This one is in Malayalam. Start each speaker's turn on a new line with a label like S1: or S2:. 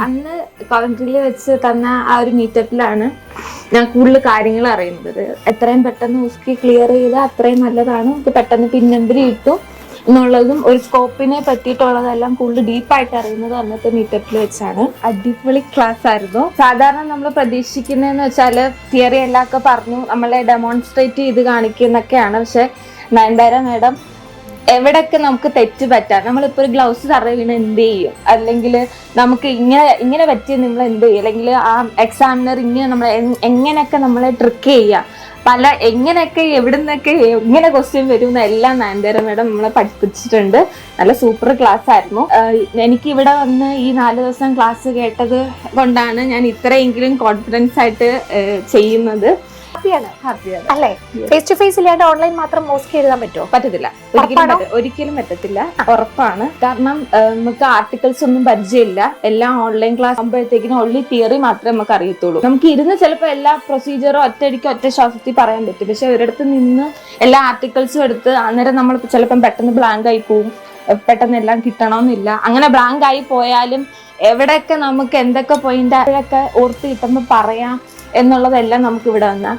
S1: അന്ന് കോളേജിൽ വെച്ച് തന്ന ആ ഒരു മീറ്റപ്പിലാണ് ഞാൻ കൂടുതൽ കാര്യങ്ങൾ അറിയുന്നത്. എത്രയും പെട്ടെന്ന് ഉസ്കി ക്ലിയർ ചെയ്താൽ അത്രയും നല്ലതാണ്, നമുക്ക് പെട്ടെന്ന് പിന്നെന്തിരി കിട്ടും എന്നുള്ളതും ഒരു സ്കോപ്പിനെ പറ്റിയിട്ടുള്ളതെല്ലാം കൂടുതൽ ഡീപ്പായിട്ട് അറിയുന്നത് അന്നത്തെ മീറ്റപ്പിൽ വെച്ചാണ്. അടിപൊളി ക്ലാസ് ആയിരുന്നു. സാധാരണ നമ്മൾ പ്രതീക്ഷിക്കുന്നതെന്ന് വെച്ചാൽ തിയറി എല്ലാം ഒക്കെ പറഞ്ഞു നമ്മളെ ഡെമോൺസ്ട്രേറ്റ് ചെയ്ത് കാണിക്കുന്നൊക്കെയാണ്. പക്ഷെ നയൻതാര മാഡം എവിടെയൊക്കെ നമുക്ക് തെറ്റ് പറ്റാം, നമ്മളിപ്പോൾ ഒരു ഗ്ലൗസ് തറ വീണ് എന്ത് ചെയ്യും, അല്ലെങ്കിൽ നമുക്ക് ഇങ്ങനെ പറ്റിയ നമ്മൾ എന്ത് ചെയ്യും, അല്ലെങ്കിൽ ആ എക്സാമിനർ ഇങ്ങനെ നമ്മളെ എങ്ങനെയൊക്കെ നമ്മളെ ട്രിക്ക് ചെയ്യാം, എങ്ങനെയൊക്കെ എവിടെ നിന്നൊക്കെ എങ്ങനെ ക്വസ്റ്റ്യൻ വരും എന്നെല്ലാം നയൻതാര മാഡം നമ്മളെ പഠിപ്പിച്ചിട്ടുണ്ട്. നല്ല സൂപ്പർ ക്ലാസ് ആയിരുന്നു. എനിക്ക് ഇവിടെ വന്ന് ഈ 4 ദിവസം ക്ലാസ് കേട്ടത് കൊണ്ടാണ് ഞാൻ ഇത്രയെങ്കിലും കോൺഫിഡൻസ് ആയിട്ട് ചെയ്യുന്നത്. ഹാപ്പിയാണ്
S2: അല്ലേ? ഫേസ് ടു ഫേസ് ഇല്ലാണ്ട് ഓൺലൈൻ മാത്രം മോസ്ക് എഴുതാൻ പറ്റുമോ?
S1: പറ്റത്തില്ല, ഒരിക്കലും പറ്റത്തില്ല, ഉറപ്പാണ്. കാരണം നമുക്ക് ആർട്ടിക്കിൾസ് ഒന്നും പരിചയമില്ല. എല്ലാം ഓൺലൈൻ ക്ലാസ് ആകുമ്പോഴത്തേക്കിനും ഓൺലി തിയറി മാത്രമേ നമുക്ക് അറിയത്തുള്ളൂ. നമുക്ക് ഇരുന്ന് ചിലപ്പോൾ എല്ലാ പ്രൊസീജിയറും ഒറ്റ ശ്വാസത്തിൽ പറയാൻ പറ്റും. പക്ഷെ ഒരിടത്ത് നിന്ന് എല്ലാ ആർട്ടിക്കിൾസും എടുത്ത് അന്നേരം നമ്മൾ ചിലപ്പം പെട്ടെന്ന് ബ്ലാങ്ക് ആയി പോവും. പെട്ടെന്ന് എല്ലാം കിട്ടണമെന്നില്ല. അങ്ങനെ ബ്ലാങ്ക് ആയി പോയാലും എവിടെയൊക്കെ നമുക്ക് എന്തൊക്കെ പോയിന്റ് ഒക്കെ ഓർത്ത് കിട്ടുമ്പോൾ പറയാം എന്നുള്ളതെല്ലാം നമുക്ക് ഇവിടെ വന്നാൽ